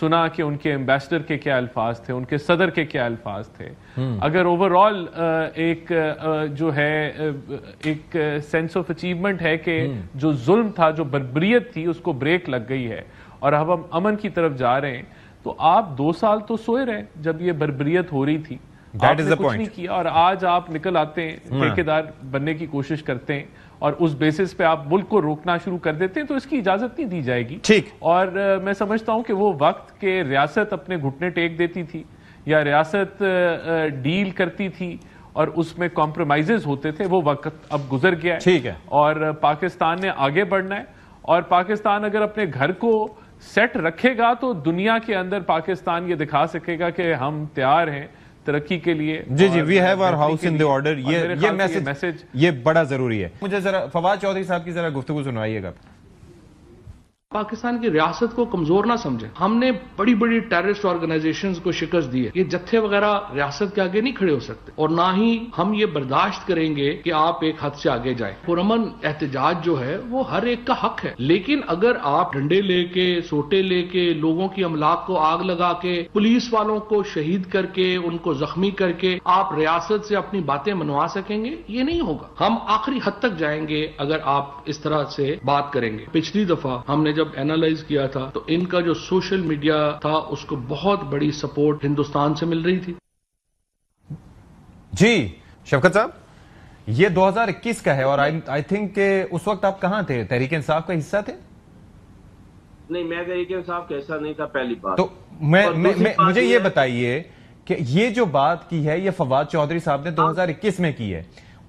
سنا کہ ان کے ایمبیسڈر کے کیا الفاظ تھے, ان کے صدر کے کیا الفاظ تھے. اگر اوور آل ایک جو ہے ایک سینس آف اچیومنٹ ہے کہ جو ظلم تھا, جو بربریت تھی, اس کو بریک لگ گئی ہے اور اب ہم امن کی طرف جا رہے ہیں, تو آپ 2 سال تو سوئے رہے جب یہ بربریت ہو رہی تھی, آپ نے کچھ نہیں کیا, اور آج آپ نکل آتے ہیں, ٹھیکیدار بننے کی کوشش کرتے ہیں اور اس بیسس پہ آپ ملک کو روکنا شروع کر دیتے ہیں, تو اس کی اجازت نہیں دی جائے گی. ٹھیک. اور میں سمجھتا ہوں کہ وہ وقت کہ ریاست اپنے گھٹنے ٹیک دیتی تھی یا ریاست ڈیل کرتی تھی اور اس میں کمپرومائزز ہوتے تھے, وہ وقت اب گزر گیا ہے. ٹھیک ہے. اور پاکستان نے آگے بڑھنا ہے, اور پاکستان اگر اپنے گھر کو سیٹ رکھے گا تو دنیا کے اندر پاکستان یہ دکھا سکے گا کہ ہم تیار ہیں ترقی کے لیے. جی we have our house in the order. یہ میسج یہ بڑا ضروری ہے. مجھے ذرا فواد چودھری صاحب کی ذرا گفتگو سنوائیے گا. پاکستان کی ریاست کو کمزور نہ سمجھیں. ہم نے بڑی بڑی ٹیررسٹ آرگنائزیشنز کو شکست دی ہے. یہ جتھے وغیرہ ریاست کے آگے نہیں کھڑے ہو سکتے, اور نہ ہی ہم یہ برداشت کریں گے کہ آپ ایک حد سے آگے جائیں. پرامن احتجاج جو ہے وہ ہر ایک کا حق ہے, لیکن اگر آپ ڈنڈے لے کے, سوٹے لے کے, لوگوں کی املاک کو آگ لگا کے, پولیس والوں کو شہید کر کے, ان کو زخمی کر کے آپ ریاست سے اپنی باتیں منوا سکیں گے, یہ نہیں ہوگا. ہم آخری حد تک جائیں گے اگر آپ اس طرح سے بات کریں گے. پچھلی دفعہ ہم نے جب اینالائز کیا تھا تو ان کا جو سوشل میڈیا تھا اس کو بہت بڑی سپورٹ ہندوستان سے مل رہی تھی. جی شفقت صاحب, یہ 2021 کا ہے اور آئی تھنک کہ اس وقت آپ کہاں تھے؟ تحریک انصاف کا حصہ تھے؟ نہیں, میں تحریک انصاف کا حصہ نہیں تھا, پہلی بات. تو مجھے یہ بتائیے کہ یہ جو بات کی ہے یہ فواد چودھری صاحب نے 2021 میں کی ہے.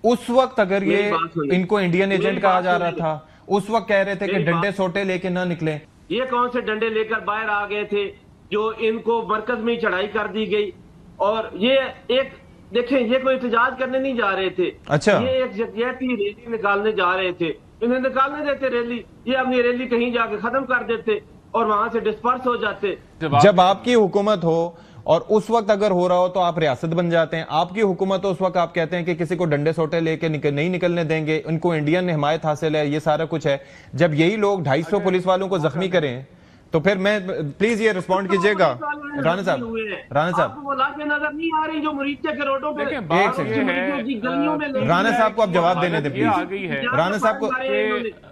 اس وقت اگر یہ ان کو انڈین ایجنٹ کہا جا رہا تھا, اس وقت کہہ رہے تھے کہ ڈنڈے سوٹے لے کے نہ نکلیں. یہ کون سے ڈنڈے لے کر باہر آ گئے تھے جو ان کو مرکز میں چڑھائی کر دی گئی؟ اور یہ ایک دیکھیں, یہ کوئی احتجاج کرنے نہیں جا رہے تھے. اچھا, یہ ایک یکجہتی ریلی نکالنے جا رہے تھے. انہیں نکالنے دیتے ریلی, یہ اپنی ریلی کہیں جا کے ختم کر دیتے اور وہاں سے ڈسپرس ہو جاتے. جب آپ کی حکومت ہو اور اس وقت اگر ہو رہا ہو تو آپ ریاست بن جاتے ہیں. آپ کی حکومت ہو اس وقت آپ کہتے ہیں کہ کسی کو ڈنڈے سوٹے لے کے نہیں نکلنے دیں گے, ان کو انڈین حمایت حاصل ہے, یہ سارا کچھ ہے. جب یہی لوگ 250 پولیس والوں کو زخمی کریں تو پھر میں پلیز یہ رسپونڈ کیجئے گا. رانا صاحب نظر نہیں آ رہی جو مریضے کے روڈوں پہ. رانا صاحب کو آپ جواب دینے دیں پلیز. رانا صاحب کو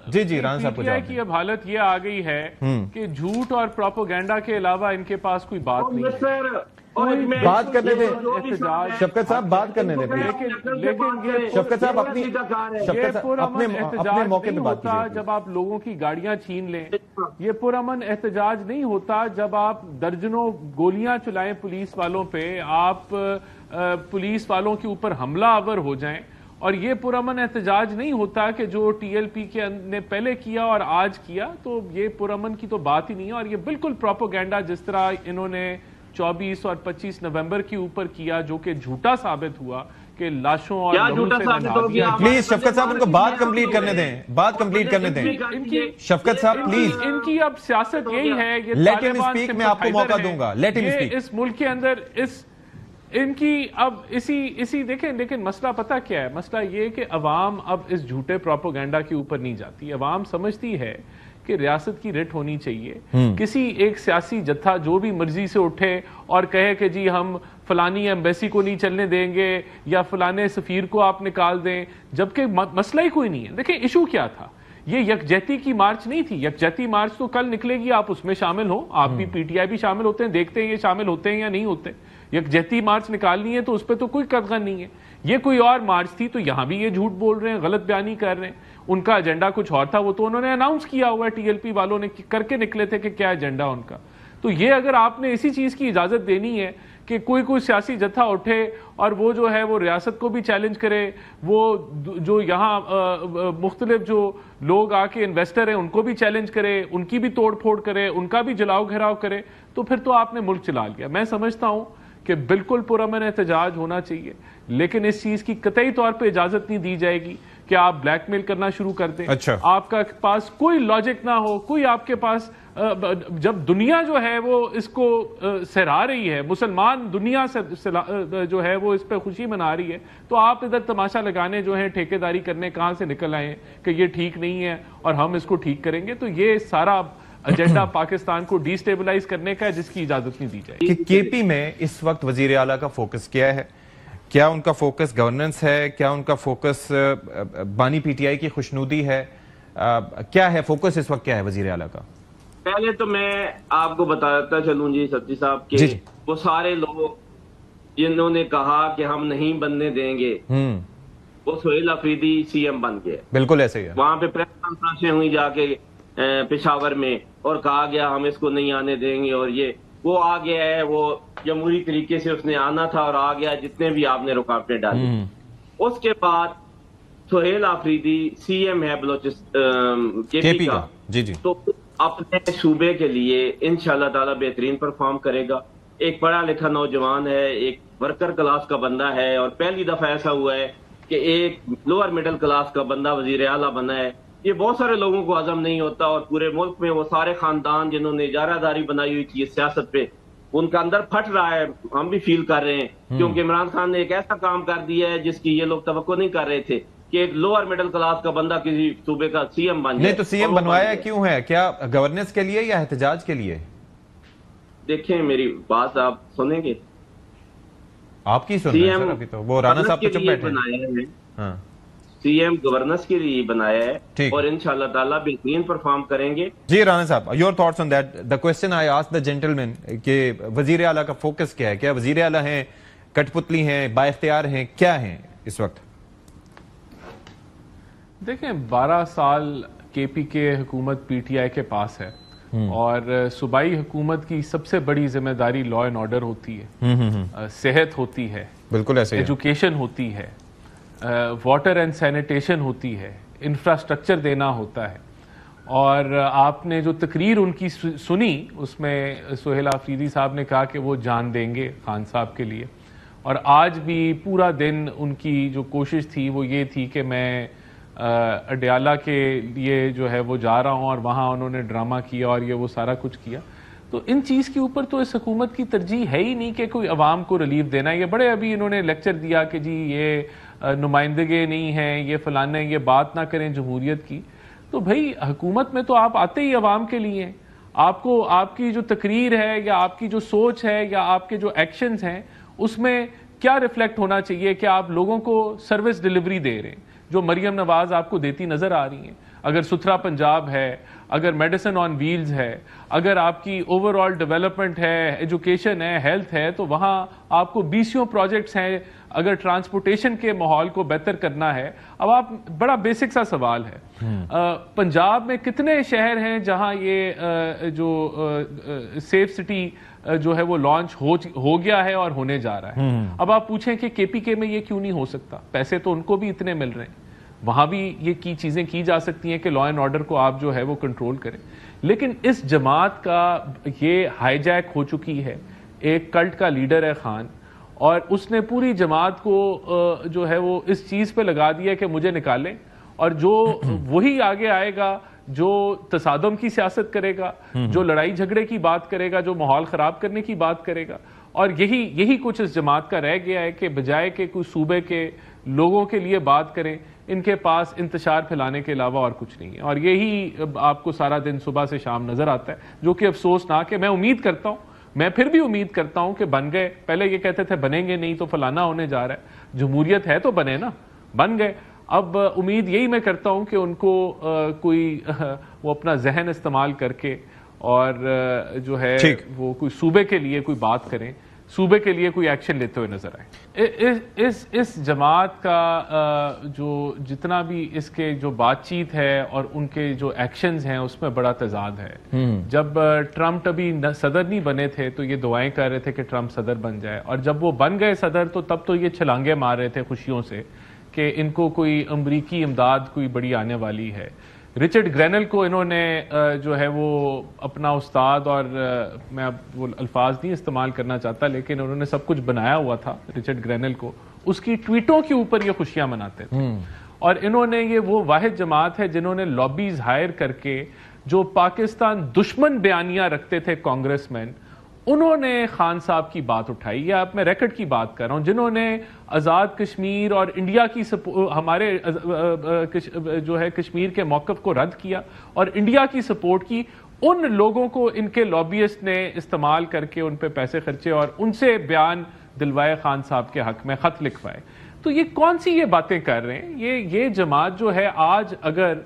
جی رانا صاحب کو جواب کی اب حالت یہ آ گئی ہے کہ جھوٹ اور پروپیگنڈا کے علاوہ ان کے پاس کوئی بات نہیں ہے. بات کرنے دیں شفقت صاحب, بات کرنے دیں لیکن شفقت صاحب اپنے موقع پہ بات کیجئے. جب آپ لوگوں کی گاڑیاں چھین لیں, یہ پرامن احتجاج نہیں ہوتا جب آپ درجنوں گولیاں چلائیں پولیس والوں پہ, آپ پولیس والوں کے اوپر حملہ آور ہو جائیں. اور یہ پرامن احتجاج نہیں ہوتا کہ جو ٹی ایل پی کے نے پہلے کیا اور آج کیا, تو یہ پرامن کی تو بات ہی نہیں ہے. اور یہ بالکل پروپیگنڈا جس طرح انہوں نے 24 اور 25 نومبر کے اوپر کیا, جو کہ جھوٹا ثابت ہوا کہ لاشوں اور پلیز شفقت صاحب ان کو بات کمپلیٹ کرنے دیں, بات کمپلیٹ کرنے دیں. شفقت صاحب پلیز, ان کی اب سیاست یہی ہے, لیٹ ہم اسپیک, میں آپ کو موقع دوں گا, لیٹ ہم اسپیک. اس ملک کے اندر ان کی اب اسی دیکھیں, لیکن مسئلہ پتہ کیا ہے؟ مسئلہ یہ کہ عوام اب اس جھوٹے پروپیگنڈا کے اوپر نہیں جاتی. عوام سمجھتی ہے کہ ریاست کی رٹ ہونی چاہیے. کسی ایک سیاسی جتھا جو بھی مرضی سے اٹھے اور کہے کہ جی ہم فلانی ایمبیسی کو نہیں چلنے دیں گے یا فلانے سفیر کو آپ نکال دیں, جبکہ مسئلہ ہی کوئی نہیں ہے. دیکھیں ایشو کیا تھا, یہ یکجہتی کی مارچ نہیں تھی. یکجہتی مارچ تو کل نکلے گی, آپ اس میں شامل ہوں, آپ بھی پی ٹی آئی بھی شامل ہوتے ہیں, دیکھتے ہیں یہ شامل ہوتے ہیں یا نہیں ہوتے. یکجہتی مارچ نکالنی ہے تو اس پہ تو کوئی قدغن نہیں ہے. یہ کوئی اور مارچ تھی تو یہاں بھی یہ جھوٹ بول رہے ہیں, غلط بیانی کر رہے ہیں. ان کا ایجنڈا کچھ اور تھا, وہ تو انہوں نے اناؤنس کیا ہوا ہے, ٹی ایل پی والوں نے کر کے نکلے تھے کہ کیا ایجنڈا ان کا. تو یہ اگر آپ نے اسی چیز کی اجازت دینی ہے کہ کوئی سیاسی جتھا اٹھے اور وہ جو ہے وہ ریاست کو بھی چیلنج کرے, وہ جو یہاں مختلف جو لوگ آ کے انویسٹر ہیں ان کو بھی چیلنج کرے, ان کی بھی توڑ پھوڑ کرے, ان کا بھی جلاؤ گھیراؤ کرے, تو پھر تو آپ نے ملک چلا لیا. میں سمجھتا ہوں کہ بالکل پرامن احتجاج ہونا چاہیے, لیکن اس چیز کی قطعی طور پہ اجازت نہیں دی جائے گی کہ آپ بلیک میل کرنا شروع کر دیں. اچھا. آپ کا پاس کوئی لاجک نہ ہو, کوئی آپ کے پاس, جب دنیا جو ہے وہ اس کو سہرا رہی ہے, مسلمان دنیا سے جو ہے وہ اس پہ خوشی منا رہی ہے, تو آپ ادھر تماشا لگانے جو ہے ٹھیکیداری کرنے کہاں سے نکل آئے کہ یہ ٹھیک نہیں ہے اور ہم اس کو ٹھیک کریں گے. تو یہ سارا ایجنڈا پاکستان کو ڈی سٹیبلائز کرنے کا ہے جس کی اجازت نہیں دی جائے. کہ کے پی میں اس وقت وزیر اعلیٰ کا فوکس کیا ہے؟ کیا ان کا فوکس گورننس ہے؟ کیا ان کا فوکس بانی پی ٹی آئی کی خوشنودی ہے؟ کیا ہے فوکس اس وقت، کیا ہے وزیر اعلیٰ کا؟ پہلے تو میں آپ کو بتاتا چلوں جی سبزی صاحب کہ وہ سارے لوگ جنہوں نے کہا کہ ہم نہیں بننے دیں گے وہ سہیل آفریدی سی ایم بن گئے. بالکل ایسے ہی ہے. وہاں پہ پریس کانفرنسیں ہوئی جا کے پشاور میں اور کہا گیا ہم اس کو نہیں آنے دیں گے، اور یہ وہ آ گیا ہے، وہ جمہوری طریقے سے اس نے آنا تھا اور آ گیا جتنے بھی آپ نے رکاوٹیں ڈالی. اس کے بعد سہیل آفریدی سی ایم ہے بلوچستان کے پی کا، تو اپنے صوبے کے لیے انشاءاللہ تعالی بہترین پرفارم کرے گا. ایک پڑھا لکھا نوجوان ہے، ایک ورکر کلاس کا بندہ ہے، اور پہلی دفعہ ایسا ہوا ہے کہ ایک لوور مڈل کلاس کا بندہ وزیر اعلیٰ بنا ہے. یہ بہت سارے لوگوں کو عزم نہیں ہوتا، اور پورے ملک میں وہ سارے خاندان جنہوں نے اجارہ داری بنائی ہوئی تھی سیاست پہ، ان کا اندر پھٹ رہا ہے. ہم بھی فیل کر رہے ہیں کیونکہ عمران خان نے ایک ایسا کام کر دیا ہے جس کی یہ لوگ توقع نہیں کر رہے تھے کہ ایک لوور مڈل کلاس کا بندہ کسی صوبے کا سی ایم بن جائے. نہیں تو سی ایم بنوایا کیوں ہے؟ کیا گورننس کے لیے یا احتجاج کے لیے؟ دیکھیں میری بات آپ سنیں گے، آپ کی سن رہے ہیں ابھی تو وہ رانا صاحب پہ چپ بیٹھے ہیں. سی ایم گورننس کے لیے بنایا ہے اور انشاءاللہ تعالیٰ بہترین پرفارم کریں گے. جی رانا صاحب، your thoughts on that. The question I ask the gentleman کہ وزیر اعلیٰ کا فوکس کیا ہے؟ کیا وزیر اعلیٰ ہیں، کٹ پتلی ہیں، با اختیار ہیں، کیا ہیں اس وقت؟ دیکھیں 12 سال کے پی کے حکومت پی ٹی آئی کے پاس ہے، اور صوبائی حکومت کی سب سے بڑی ذمہ داری لا اینڈ آرڈر ہوتی ہے، صحت ہوتی ہے، بالکل ایسے ایجوکیشن ہوتی ہے، واٹر اینڈ سینیٹیشن ہوتی ہے، انفراسٹرکچر دینا ہوتا ہے. اور آپ نے جو تقریر ان کی سنی اس میں سہیل آفریدی صاحب نے کہا کہ وہ جان دیں گے خان صاحب کے لیے، اور آج بھی پورا دن ان کی جو کوشش تھی وہ یہ تھی کہ میں اڈیالہ کے لیے جو ہے وہ جا رہا ہوں، اور وہاں انہوں نے ڈرامہ کیا اور یہ وہ سارا کچھ کیا. تو ان چیز کے اوپر تو اس حکومت کی ترجیح ہے ہی نہیں کہ کوئی عوام کو ریلیف دینا. یہ بڑے ابھی انہوں نے لیکچر دیا کہ جی یہ نمائندگی نہیں ہیں، یہ فلانے، یہ بات نہ کریں جمہوریت کی. تو بھائی حکومت میں تو آپ آتے ہی عوام کے لیے ہیں. آپ کو آپ کی جو تقریر ہے یا آپ کی جو سوچ ہے یا آپ کے جو ایکشنز ہیں اس میں کیا ریفلیکٹ ہونا چاہیے کہ آپ لوگوں کو سروس ڈیلیوری دے رہے ہیں جو مریم نواز آپ کو دیتی نظر آ رہی ہیں. اگر ستھرا پنجاب ہے، اگر میڈیسن آن ویلز ہے، اگر آپ کی اوور آل ڈیولپمنٹ ہے، ایجوکیشن ہے، ہیلتھ ہے، تو وہاں آپ کو بیسیوں پروجیکٹس ہیں. اگر ٹرانسپورٹیشن کے ماحول کو بہتر کرنا ہے، اب آپ بڑا بیسک سا سوال ہے، پنجاب میں کتنے شہر ہیں جہاں یہ جو سیف سٹی جو ہے وہ لانچ ہو گیا ہے اور ہونے جا رہا ہے. اب آپ پوچھیں کہ کے پی کے میں یہ کیوں نہیں ہو سکتا؟ پیسے تو ان کو بھی اتنے مل رہے ہیں، وہاں بھی یہ چیزیں کی جا سکتی ہیں کہ لا اینڈ آرڈر کو آپ جو ہے وہ کنٹرول کریں. لیکن اس جماعت کا یہ ہائی جیک ہو چکی ہے. ایک کلٹ کا لیڈر ہے خان، اور اس نے پوری جماعت کو جو ہے وہ اس چیز پہ لگا دیا کہ مجھے نکالیں، اور جو وہی آگے آئے گا جو تصادم کی سیاست کرے گا، جو لڑائی جھگڑے کی بات کرے گا، جو ماحول خراب کرنے کی بات کرے گا. اور یہی کچھ اس جماعت کا رہ گیا ہے کہ بجائے کہ کوئی صوبے کے لوگوں کے لیے بات کریں، ان کے پاس انتشار پھیلانے کے علاوہ اور کچھ نہیں ہے. اور یہی آپ کو سارا دن صبح سے شام نظر آتا ہے، جو کہ افسوسناک ہے. میں امید کرتا ہوں، میں پھر بھی امید کرتا ہوں کہ بن گئے. پہلے یہ کہتے تھے بنیں گے نہیں تو فلانا ہونے جا رہا ہے. جمہوریت ہے تو بنے نا، بن گئے. اب امید یہی میں کرتا ہوں کہ ان کو کوئی وہ اپنا ذہن استعمال کر کے اور جو ہے وہ کوئی صوبے کے لیے کوئی بات کریں، صوبے کے لیے کوئی ایکشن لیتے ہوئے نظر آئے. اس جماعت کا جو جتنا بھی اس کے جو بات چیت ہے اور ان کے جو ایکشنز ہیں اس میں بڑا تضاد ہے. جب ٹرمپ ابھی صدر نہیں بنے تھے تو یہ دعائیں کر رہے تھے کہ ٹرمپ صدر بن جائے، اور جب وہ بن گئے صدر تو تب تو یہ چھلانگے مار رہے تھے خوشیوں سے کہ ان کو کوئی امریکی امداد کوئی بڑی آنے والی ہے. رچرڈ گرینل کو انہوں نے جو ہے وہ اپنا استاد، اور میں اب وہ الفاظ نہیں استعمال کرنا چاہتا لیکن انہوں نے سب کچھ بنایا ہوا تھا رچرڈ گرینل کو، اس کی ٹویٹوں کے اوپر یہ خوشیاں مناتے تھے. اور انہوں نے یہ وہ واحد جماعت ہے جنہوں نے لابیز ہائر کر کے جو پاکستان دشمن بیانیاں رکھتے تھے کانگریس مین، انہوں نے خان صاحب کی بات اٹھائی. یا اب میں ریکٹ کی بات کر رہا ہوں، جنہوں نے آزاد کشمیر اور انڈیا کی ہمارے جو ہے کشمیر کے موقف کو رد کیا اور انڈیا کی سپورٹ کی، ان لوگوں کو ان کے لابیسٹ نے استعمال کر کے ان پہ پیسے خرچے اور ان سے بیان دلوائے خان صاحب کے حق میں خط لکھوائے. تو یہ کون سی یہ باتیں کر رہے ہیں؟ یہ جماعت جو ہے آج اگر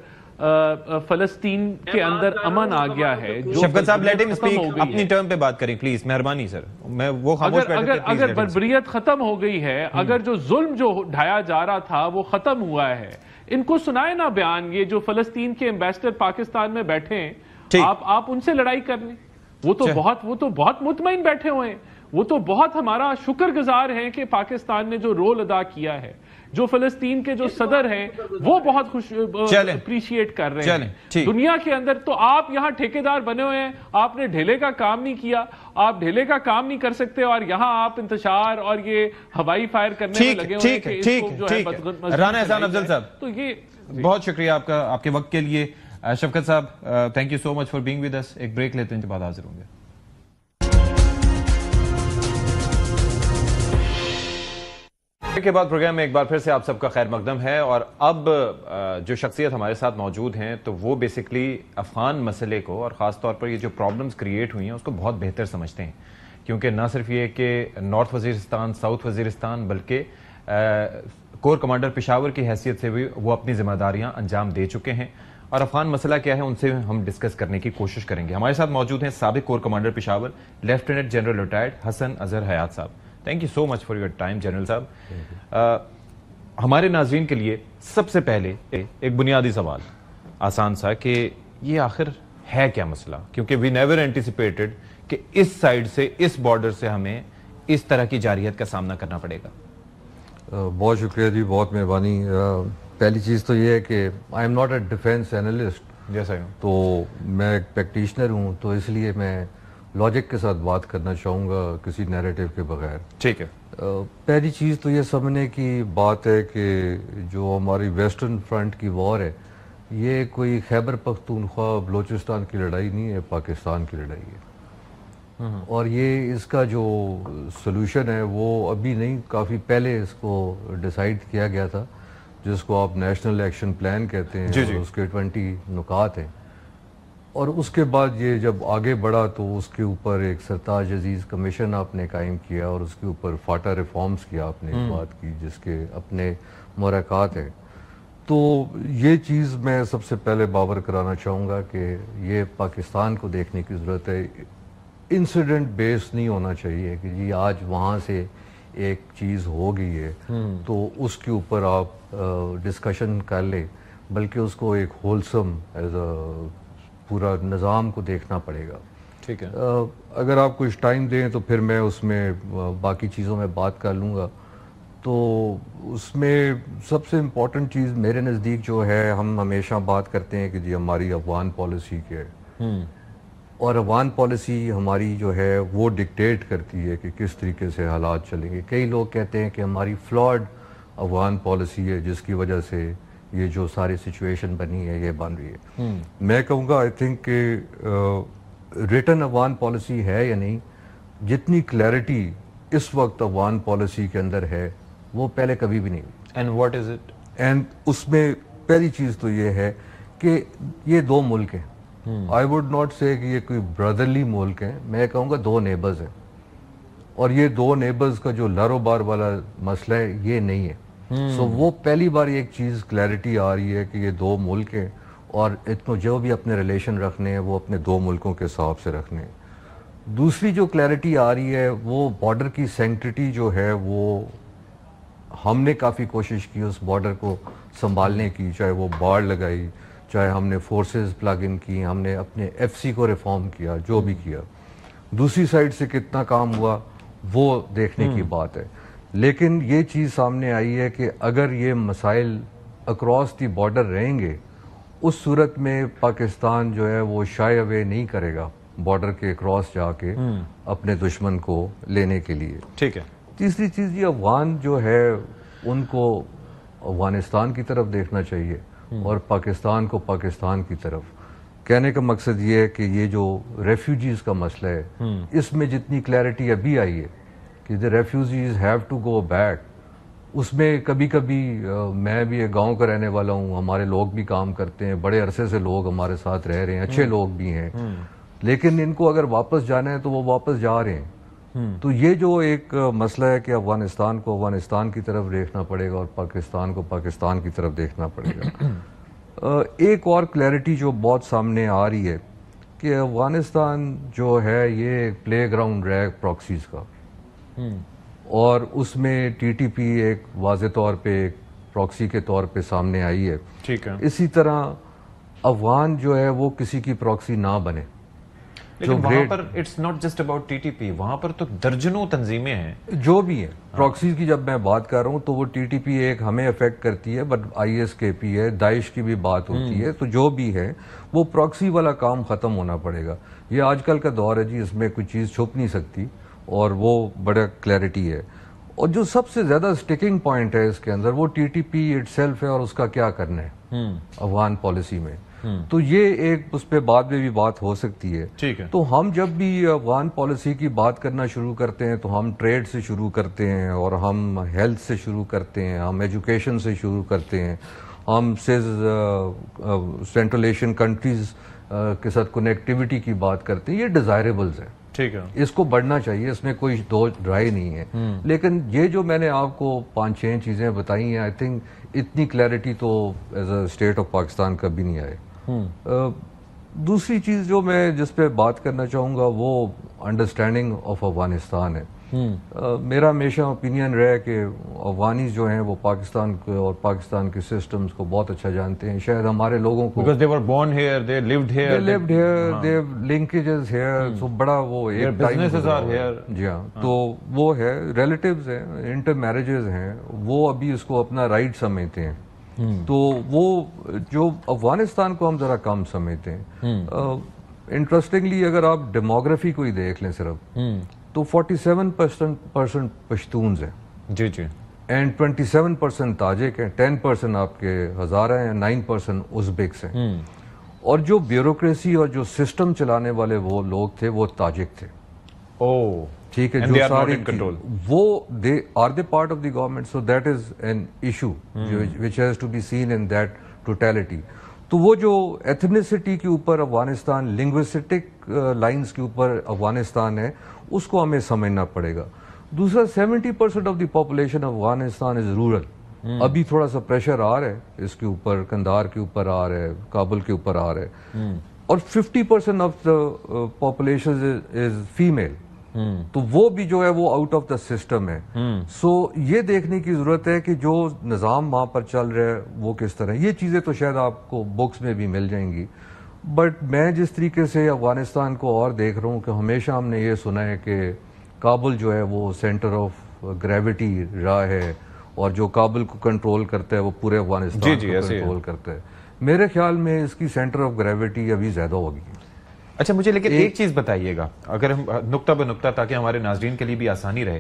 فلسطین کے اندر امن آ گیا ہے. شفقت صاحب لیٹ ہم اسپیک, اپنی ٹرم پہ بات کریں پلیز, مہربانی سر. میں وہ خاموش بیٹھے تھے, اگر بربریت ختم ہو گئی ہے, اگر جو ظلم جو ڈھایا جا رہا تھا وہ ختم ہوا ہے, ان کو سنائے نا بیان. یہ جو فلسطین کے ایمبیسڈر پاکستان میں بیٹھے ہیں, آپ ان سے لڑائی کر لیں. وہ تو بہت مطمئن بیٹھے ہوئے ہیں, وہ تو بہت ہمارا شکر گزار ہیں کہ پاکستان نے جو رول ادا کیا ہے. جو فلسطین کے جو صدر ہیں وہ بہت خوش اپریشیٹ کر رہے ہیں دنیا کے اندر. تو آپ یہاں ٹھیکیدار بنے ہوئے ہیں, آپ نے ڈھیلے کا کام نہیں کیا, آپ ڈھیلے کا کام نہیں کر سکتے, اور یہاں آپ انتشار اور یہ ہوائی فائر کرنے میں لگے ہوئے ہیں کہ اس کو جو ہے. رانا احسان افضل صاحب, تو یہ بہت شکریہ آپ کا, آپ کے وقت کے لیے. شفقت صاحب, thank you so much for being with us. ایک بریک لیتے ہیں, کے بعد حاضر ہوں گے. کے بعد پروگرام میں ایک بار پھر سے آپ سب کا خیر مقدم ہے. اور اب جو شخصیت ہمارے ساتھ موجود ہیں تو وہ بیسکلی افغان مسئلے کو اور خاص طور پر یہ جو پرابلمز کریٹ ہوئی ہیں اس کو بہت بہتر سمجھتے ہیں, کیونکہ نہ صرف یہ کہ نارتھ وزیرستان, ساؤتھ وزیرستان, بلکہ کور کمانڈر پشاور کی حیثیت سے بھی وہ اپنی ذمہ داریاں انجام دے چکے ہیں. اور افغان مسئلہ کیا ہے ان سے ہم ڈسکس کرنے کی کوشش کریں گے. ہمارے ساتھ موجود ہیں سابق corps commander Peshawar lieutenant general retired Hassan Azhar Hayat صاحب. Thank you so much for your time general صاحب. ہمارے ناظرین کے لیے سب سے پہلے ایک بنیادی سوال آسان سا کہ یہ آخر ہے کیا مسئلہ, کیونکہ وی نیور اینٹیسپیٹڈ کہ اس سائڈ سے, اس بارڈر سے ہمیں اس طرح کی جارحیت کا سامنا کرنا پڑے گا. بہت شکریہ جی, بہت مہربانی. پہلی چیز تو یہ ہے کہ I am not a defence analyst, جیسا تو میں ایک پریکٹیشنر ہوں, تو اس لیے میں لاجک کے ساتھ بات کرنا چاہوں گا, کسی نیریٹو کے بغیر. ٹھیک ہے. پہلی چیز تو یہ سمجھنے کی بات ہے کہ جو ہماری ویسٹرن فرنٹ کی وار ہے یہ کوئی خیبر پختونخوا بلوچستان کی لڑائی نہیں ہے, پاکستان کی لڑائی ہے. اور یہ اس کا جو سلوشن ہے وہ ابھی نہیں, کافی پہلے اس کو ڈیسائیڈ کیا گیا تھا, جس کو آپ نیشنل ایکشن پلان کہتے ہیں. اور اس کے 20 نکات ہیں. اور اس کے بعد یہ جب آگے بڑھا تو اس کے اوپر ایک سرتاج عزیز کمیشن آپ نے قائم کیا, اور اس کے اوپر فاٹا ریفارمز کیا آپ نے بات کی, جس کے اپنے محرکات ہیں. تو یہ چیز میں سب سے پہلے باور کرانا چاہوں گا کہ یہ پاکستان کو دیکھنے کی ضرورت ہے. انسیڈنٹ بیس نہیں ہونا چاہیے کہ جی آج وہاں سے ایک چیز ہو گئی ہے تو اس کے اوپر آپ ڈسکشن کر لیں, بلکہ اس کو ایک ہولسم ایز اے پورا نظام کو دیکھنا پڑے گا. ٹھیک ہے. اگر آپ کچھ ٹائم دیں تو پھر میں اس میں باقی چیزوں میں بات کر لوں گا. تو اس میں سب سے امپورٹنٹ چیز میرے نزدیک جو ہے, ہم ہمیشہ بات کرتے ہیں کہ جی ہماری افغان پالیسی کیا ہے, اور افغان پالیسی ہماری جو ہے وہ ڈکٹیٹ کرتی ہے کہ کس طریقے سے حالات چلیں گے. کئی لوگ کہتے ہیں کہ ہماری فلاڈ افغان پالیسی ہے جس کی وجہ سے یہ جو ساری سچویشن بنی ہے یہ بن رہی ہے. میں کہوں گا آئی تھنک کہ ریٹن افغان پالیسی ہے یا نہیں, جتنی کلیئرٹی اس وقت افغان پالیسی کے اندر ہے وہ پہلے کبھی بھی نہیں ہوئی. And what is it? And اس میں پہلی چیز تو یہ ہے کہ یہ دو ملک ہیں. آئی ووڈ ناٹ سے کہ یہ کوئی برادرلی ملک ہیں, میں کہوں گا دو نیبرز ہیں, اور یہ دو نیبرز کا جو لارو بار والا مسئلہ ہے یہ نہیں ہے. سو وہ پہلی بار ایک چیز کلیئرٹی آ رہی ہے کہ یہ دو ملک ہیں, اور اتنا جو بھی اپنے ریلیشن رکھنے ہیں وہ اپنے دو ملکوں کے حساب سے رکھنے ہیں. دوسری جو کلیئرٹی آ رہی ہے وہ بارڈر کی سینکٹریٹی جو ہے وہ ہم نے کافی کوشش کی اس بارڈر کو سنبھالنے کی, چاہے وہ باڑ لگائی, چاہے ہم نے فورسز پلگ ان کی, ہم نے اپنے ایف سی کو ریفارم کیا, جو بھی کیا. دوسری سائڈ سے کتنا کام ہوا وہ دیکھنے کی بات ہے. لیکن یہ چیز سامنے آئی ہے کہ اگر یہ مسائل اکراس دی بارڈر رہیں گے, اس صورت میں پاکستان جو ہے وہ شائے اوے نہیں کرے گا بارڈر کے اکراس جا کے اپنے دشمن کو لینے کے لیے. ٹھیک ہے. تیسری چیز یہ افغان جو ہے ان کو افغانستان کی طرف دیکھنا چاہیے اور پاکستان کو پاکستان کی طرف. کہنے کا مقصد یہ ہے کہ یہ جو ریفیوجیز کا مسئلہ ہے اس میں جتنی کلیئرٹی ابھی آئی ہے کہ the refugees have to go back, اس میں کبھی کبھی میں بھی ایک گاؤں کا رہنے والا ہوں, ہمارے لوگ بھی کام کرتے ہیں, بڑے عرصے سے لوگ ہمارے ساتھ رہ رہے ہیں, اچھے لوگ بھی ہیں, لیکن ان کو اگر واپس جانا ہے تو وہ واپس جا رہے ہیں. تو یہ جو ایک مسئلہ ہے کہ افغانستان کو افغانستان کی طرف دیکھنا پڑے گا اور پاکستان کو پاکستان کی طرف دیکھنا پڑے گا. ایک اور کلیئرٹی جو بہت سامنے آ رہی ہے کہ افغانستان جو ہے یہ ایک پلے گراؤنڈ رہا ہے پراکسیز کا, اور اس میں ٹی ٹی پی ایک واضح طور پہ ایک پراکسی کے طور پہ سامنے آئی ہے. ٹھیک ہے. اسی طرح افغان جو ہے وہ کسی کی پراکسی نہ بنے. لیکن وہاں پر it's not just about T T P, وہاں پر تو درجنوں تنظیمیں ہیں جو بھی ہیں. پراکسیز کی جب میں بات کر رہا ہوں تو وہ ٹی ٹی پی ایک ہمیں افیکٹ کرتی ہے, بٹ آئی ایس کے پی ہے, داعش کی بھی بات ہوتی ہے. تو جو بھی ہے وہ پراکسی والا کام ختم ہونا پڑے گا. یہ آج کل کا دور ہے جی, اس میں کوئی چیز چھپ نہیں سکتی, اور وہ بڑا کلیئرٹی ہے. اور جو سب سے زیادہ سٹیکنگ پوائنٹ ہے اس کے اندر وہ T T P it self ہے, اور اس کا کیا کرنا ہے افغان پالیسی میں. تو یہ ایک اس پہ بعد میں بھی بات ہو سکتی ہے. ٹھیک ہے. تو ہم جب بھی افغان پالیسی کی بات کرنا شروع کرتے ہیں تو ہم ٹریڈ سے شروع کرتے ہیں, اور ہم ہیلتھ سے شروع کرتے ہیں, ہم ایجوکیشن سے شروع کرتے ہیں, ہم سینٹرل ایشین کنٹریز کے ساتھ کنیکٹیوٹی کی بات کرتے ہیں. یہ ڈیزائریبلز ہیں, ٹھیک ہے, اس کو بڑھنا چاہیے, اس میں کوئی دو رائے نہیں ہے. لیکن یہ جو میں نے آپ کو 5-6 چیزیں بتائی ہیں, آئی تھنک اتنی کلیئرٹی تو as a state of Pakistan کبھی نہیں آئے. دوسری چیز جو میں جس پہ بات کرنا چاہوں گا وہ انڈرسٹینڈنگ آف افغانستان ہے. میرا ہمیشہ اوپینین رہا ہے کہ افغانیز جو ہیں وہ پاکستان کو اور پاکستان کے سسٹمز کو بہت اچھا جانتے ہیں. شاید ہمارے لوگوں کو because they were born here, they lived here, they have linkages here, so بڑا وہ ایک their businesses are here. جی ہاں, تو وہ ہے, ریلیٹیوز ہیں, انٹر میرجز ہیں, وہ ابھی اس کو اپنا رائٹ سمجھتے ہیں. تو وہ جو افغانستان کو ہم ذرا کم سمجھتے ہیں. انٹرسٹنگلی اگر آپ ڈیموگرافی کو ہی دیکھ لیں صرف, تو 47% پشتونز ہیں جی جی, اینڈ 27% تاجک ہیں, 10% آپ کے ہزارہ ہیں, 9% ازبیکس ہیں. اور جو بیوروکریسی اور جو سسٹم چلانے والے وہ لوگ تھے وہ تاجک تھے. ٹھیک ہے, جو سارے وہ they are they part of the government, so that is an issue which has to be seen in that totality. تو وہ جو ایتھنیسٹی کے اوپر افغانستان, لنگوسٹک لائنز کے اوپر افغانستان ہے, اس کو ہمیں سمجھنا پڑے گا. دوسرا 70% of the population of Afghanistan is rural. ابھی تھوڑا سا پریشر آ رہا ہے اس کے اوپر, کندھار کے اوپر آ رہا ہے, کابل کے اوپر آ رہا ہے, اور 50% of the population is female. تو وہ بھی جو ہے وہ آؤٹ آف دا سسٹم ہے. سو یہ دیکھنے کی ضرورت ہے کہ جو نظام وہاں پر چل رہا ہے وہ کس طرح. یہ چیزیں تو شاید آپ کو بکس میں بھی مل جائیں گی, بٹ میں جس طریقے سے افغانستان کو اور دیکھ رہا ہوں کہ ہمیشہ ہم نے یہ سنا ہے کہ کابل جو ہے وہ سینٹر آف گریوٹی رہا ہے, اور جو کابل کو کنٹرول کرتا ہے وہ پورے افغانستان کو کنٹرول کرتا ہے. میرے خیال میں اس کی سینٹر آف گریوٹی ابھی زیادہ ہوگی. اچھا مجھے لیکن ایک چیز بتائیے گا, اگر ہم نقطہ بہ نقطہ, تاکہ ہمارے ناظرین کے لیے بھی آسانی رہے.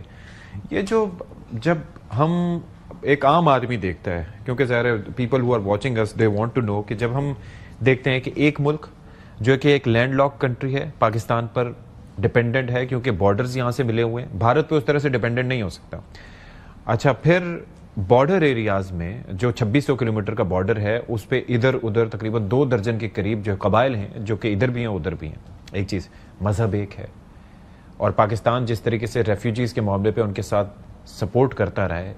یہ جو جب ہم ایک عام آدمی دیکھتا ہے, کیونکہ ظاہر ہے people who are watching us they want to know, کہ جب ہم دیکھتے ہیں کہ ایک ملک جو کہ ایک لینڈ لاک کنٹری ہے, پاکستان پر ڈپینڈنٹ ہے کیونکہ بارڈرز یہاں سے ملے ہوئے ہیں, بھارت پہ اس طرح سے ڈپینڈنٹ نہیں ہو سکتا. اچھا پھر بارڈر ایریاز میں جو 2600 کلومیٹر کا بارڈر ہے, اس پہ ادھر ادھر تقریباً 2 درجن کے قریب جو قبائل ہیں جو کہ ادھر بھی ہیں ادھر بھی ہیں. ایک چیز مذہب ایک ہے, اور پاکستان جس طریقے سے ریفیوجیز کے معاملے پہ ان کے ساتھ سپورٹ کرتا رہا ہے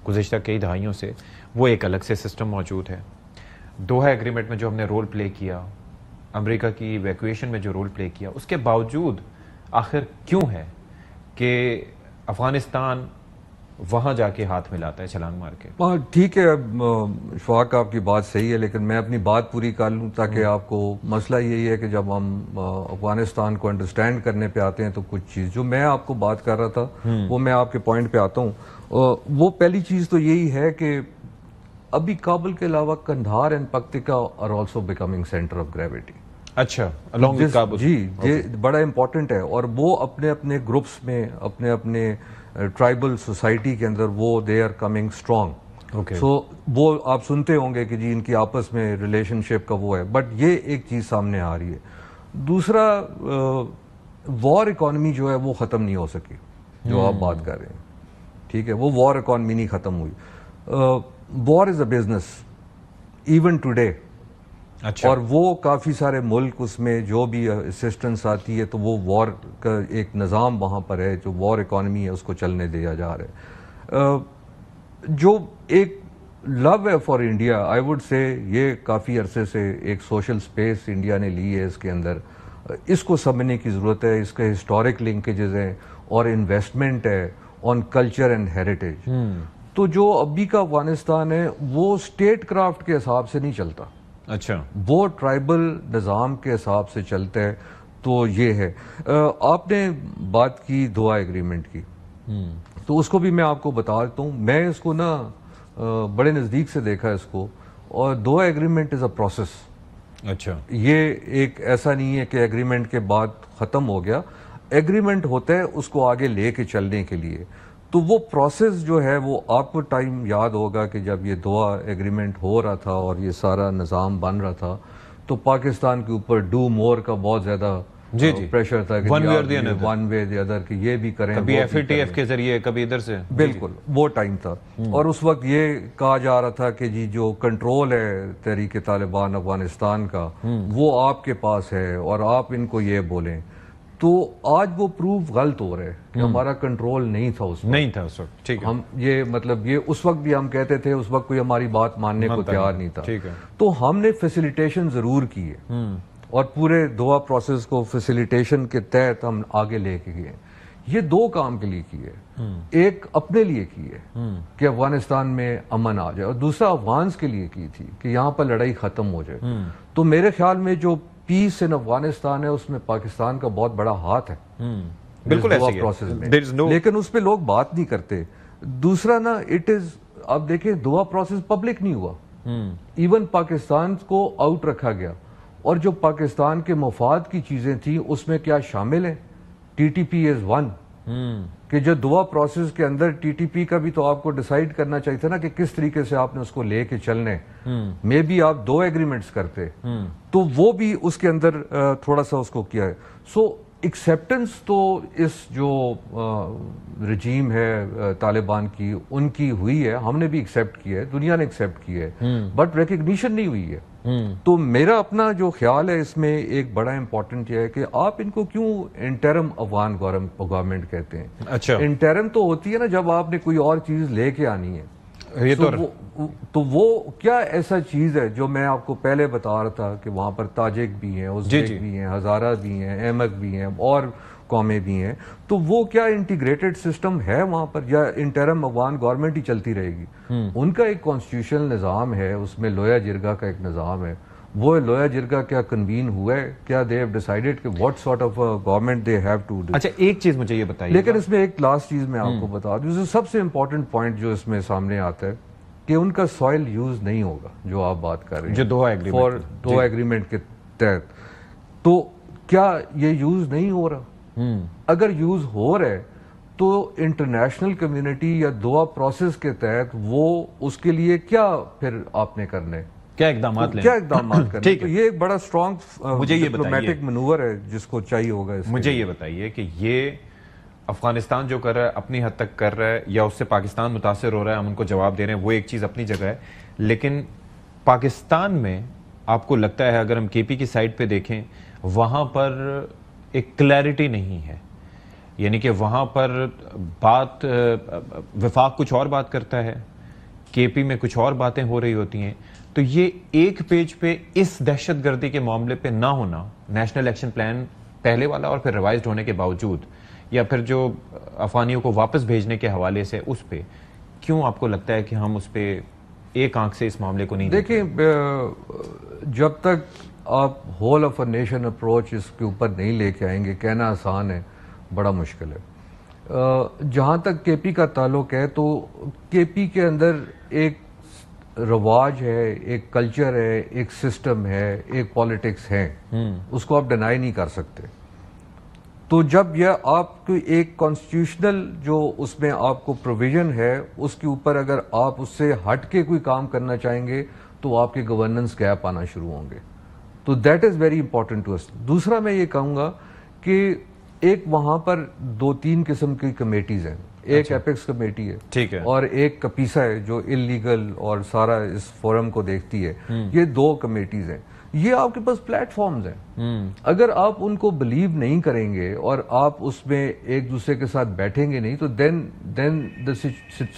گزشتہ کئی دہائیوں سے, وہ ایک الگ سے سسٹم موجود ہے. دوحہ ایگریمنٹ میں جو ہم نے رول پلے کیا, امریکہ کی ایویکویشن میں جو رول پلے کیا, اس کے باوجود آخر کیوں ہے کہ افغانستان وہاں جا کے ہاتھ ملاتا ہے چھلانگ مار کے؟ ٹھیک ہے شفاق, آپ کی بات صحیح ہے, لیکن میں اپنی بات پوری کر لوں تاکہ آپ کو مسئلہ یہی ہے کہ جب ہم افغانستان کو انڈرسٹینڈ کرنے پہ آتے ہیں تو کچھ چیز جو میں آپ کو بات کر رہا تھا وہ میں آپ کے پوائنٹ پہ آتا ہوں. وہ پہلی چیز تو یہی ہے کہ ابھی کابل کے علاوہ Kandahar and Paktika are also becoming centre of gravity. اچھا along with کابل. جی یہ بڑا امپورٹنٹ ہے, اور وہ اپنے اپنے گروپس میں, اپنے اپنے ٹرائبل سوسائٹی کے اندر وہ دے آر کمنگ اسٹرانگ. سو وہ آپ سنتے ہوں گے کہ جی ان کی آپس میں ریلیشن شپ کا وہ ہے, بٹ یہ ایک چیز سامنے آ رہی ہے. دوسرا وار اکانومی جو ہے وہ ختم نہیں ہو سکی جو آپ بات کر رہے ہیں. ٹھیک ہے, وہ وار اکانومی نہیں ختم ہوئی. وار از اے بزنس ایون ٹوڈے. اچھا. اور وہ کافی سارے ملک اس میں جو بھی اسسٹنس آتی ہے تو وہ وار کا ایک نظام وہاں پر ہے, جو وار اکانومی ہے اس کو چلنے دیا جا رہا ہے. جو ایک لو ہے for India, I would say یہ کافی عرصے سے ایک سوشل سپیس انڈیا نے لی ہے اس کے اندر, اس کو سمجھنے کی ضرورت ہے. اس کے ہسٹورک لنکیجز ہیں اور انویسٹمنٹ ہے آن کلچر اینڈ ہیریٹیج. تو جو ابھی کا افغانستان ہے وہ اسٹیٹ کرافٹ کے حساب سے نہیں چلتا. اچھا. وہ ٹرائبل نظام کے حساب سے چلتا ہے. تو یہ ہے. آپ نے بات کی دوا ایگریمنٹ کی, تو اس کو بھی میں آپ کو بتا دیتا ہوں. میں اس کو نا بڑے نزدیک سے دیکھا اس کو, اور دوا ایگریمنٹ از اے پروسیس. اچھا. یہ ایک ایسا نہیں ہے کہ ایگریمنٹ کے بعد ختم ہو گیا. ایگریمنٹ ہوتا ہے اس کو آگے لے کے چلنے کے لیے. تو وہ پروسیس جو ہے وہ آپ کو ٹائم یاد ہوگا کہ جب یہ دوا ایگریمنٹ ہو رہا تھا اور یہ سارا نظام بن رہا تھا تو پاکستان کے اوپر ڈو مور کا بہت زیادہ پریشر تھا کہ ون وے دی ادر کہ یہ بھی کریں, کبھی ایف اے ٹی ایف کے ذریعے, کبھی ادھر سے. بالکل وہ ٹائم تھا. اور اس وقت یہ کہا جا رہا تھا کہ جی جو کنٹرول ہے تحریک طالبان افغانستان کا وہ آپ کے پاس ہے اور آپ ان کو یہ بولیں. تو آج وہ پروف غلط ہو رہے ہیں کہ ہمارا کنٹرول نہیں تھا اس وقت. نہیں تھا اس وقت. ٹھیک ہے. ہم یہ مطلب یہ اس وقت بھی ہم کہتے تھے, اس وقت کوئی ہماری بات ماننے کو تیار نہیں تھا. ٹھیک ہے. تو ہم نے فیسیلیٹیشن ضرور کی ہے اور پورے دعا پروسیس کو فیسیلیٹیشن کے تحت ہم آگے لے کے گئے. یہ دو کام کے لیے کی ہے. ایک اپنے لیے کی ہے کہ افغانستان میں امن آ جائے, اور دوسرا افغانز کے لیے کی تھی کہ یہاں پر لڑائی ختم ہو جائے. تو میرے خیال میں جو پیس ان افغانستان ہے اس میں پاکستان کا بہت بڑا ہاتھ ہے. بالکل ایسے پروسیس میں, لیکن اس پہ لوگ بات نہیں کرتے. دوسرا نا اٹ از, اب دیکھیں دعا پروسیس پبلک نہیں ہوا. ایون پاکستان کو آؤٹ رکھا گیا, اور جو پاکستان کے مفاد کی چیزیں تھیں اس میں کیا شامل ہیں؟ T T P is one. کہ جو دعا پروسیس کے اندر ٹی ٹی پی کا بھی تو آپ کو ڈیسائیڈ کرنا چاہیے تھا نا کہ کس طریقے سے آپ نے اس کو لے کے چلنے. میں بھی آپ دو ایگریمنٹس کرتے تو وہ بھی اس کے اندر تھوڑا سا اس کو کیا ہے. سو ایکسیپٹنس تو اس جو رجیم ہے طالبان کی ان کی ہوئی ہے, ہم نے بھی ایکسیپٹ کیا ہے, دنیا نے ایکسیپٹ کیا ہے, بٹ ریکگنیشن نہیں ہوئی ہے. تو میرا اپنا جو خیال ہے اس میں ایک بڑا امپورٹنٹ یہ ہے کہ آپ ان کو کیوں انٹرم افغان گورنمنٹ کہتے ہیں. اچھا. انٹرم تو ہوتی ہے نا جب آپ نے کوئی اور چیز لے کے آنی ہے. تو وہ کیا ایسا چیز ہے جو میں آپ کو پہلے بتا رہا تھا کہ وہاں پر تاجک بھی ہیں, ازبیک بھی ہیں, ہزارہ بھی ہیں, احمد بھی ہیں, اور قومیں بھی ہیں. تو وہ کیا انٹیگریٹڈ سسٹم ہے وہاں پر, یا انٹرم افغان گورنمنٹ ہی چلتی رہے گی؟ ان کا ایک کانسٹیٹیوشنل نظام ہے, اس میں لویا جرگا کا ایک نظام ہے. وہ لویا جرگا کیا کنوین ہوا ہے, کیا دے ہیو ڈیسائیڈڈ کہ what sort of government they have to do. اچھا ایک چیز مجھے یہ بتائیے, لیکن اس میں ایک لاسٹ چیز میں آپ کو بتا دوں, سب سے امپورٹنٹ پوائنٹ جو اس میں سامنے آتا ہے کہ ان کا سوائل یوز نہیں ہوگا جو آپ بات کر رہے ہیں, جو دو ایگریمنٹ کے تحت. تو کیا یہ یوز نہیں ہو رہا؟ اگر یوز ہو رہا ہے تو انٹرنیشنل کمیونٹی یا دعا پروسیس کے تحت وہ اس کے لیے کیا پھر آپ نے کرنے, کیا اقدامات لیں, کیا اقدامات کرنے. تو یہ ایک بڑا اسٹرانگ مجھے یہ ڈپلومیٹک منور ہے جس کو چاہیے ہوگا. مجھے یہ بتائیے کہ یہ افغانستان جو کر رہا ہے اپنی حد تک کر رہا ہے, یا اس سے پاکستان متاثر ہو رہا ہے, ہم ان کو جواب دے رہے ہیں, وہ ایک چیز اپنی جگہ ہے. لیکن پاکستان میں آپ کو لگتا ہے, اگر ہم کے پی کی سائڈ پہ دیکھیں, وہاں پر ایک کلیئرٹی نہیں ہے, یعنی کہ وہاں پر بات وفاق کچھ اور بات کرتا ہے, کے پی میں کچھ اور باتیں ہو رہی ہوتی ہیں. تو یہ ایک پیج پہ اس دہشت گردی کے معاملے پہ نہ ہونا, نیشنل ایکشن پلان پہلے والا اور پھر ریوائزڈ ہونے کے باوجود, یا پھر جو افغانیوں کو واپس بھیجنے کے حوالے سے, اس پہ کیوں آپ کو لگتا ہے کہ ہم اس پہ ایک آنکھ سے اس معاملے کو نہیں دیکھیں؟ جب تک آپ whole of a nation approach اس کے اوپر نہیں لے کے آئیں گے, کہنا آسان ہے, بڑا مشکل ہے. جہاں تک کے پی کا تعلق ہے تو کے پی کے اندر ایک رواج ہے, ایک کلچر ہے, ایک سسٹم ہے, ایک پالیٹکس ہے, اس کو آپ ڈینائی نہیں کر سکتے. تو جب یہ آپ کو ایک کانسٹیٹیوشنل جو اس میں آپ کو پروویژن ہے اس کے اوپر اگر آپ اس سے ہٹ کے کوئی کام کرنا چاہیں گے تو آپ کے گورننس گیپ آنا شروع ہوں گے. تو that is very important to us. دوسرا میں یہ کہوں گا کہ ایک وہاں پر 2-3 قسم کی کمیٹیز ہیں. ایک ایپیکس کمیٹی ہے, ٹھیک ہے, اور ایک کپیسا ہے جو انلیگل اور سارا اس فورم کو دیکھتی ہے. یہ 2 کمیٹیز ہیں. یہ آپ کے پاس پلیٹ فارمز ہیں. اگر آپ ان کو بلیو نہیں کریں گے اور آپ اس میں ایک دوسرے کے ساتھ بیٹھیں گے نہیں تو دین the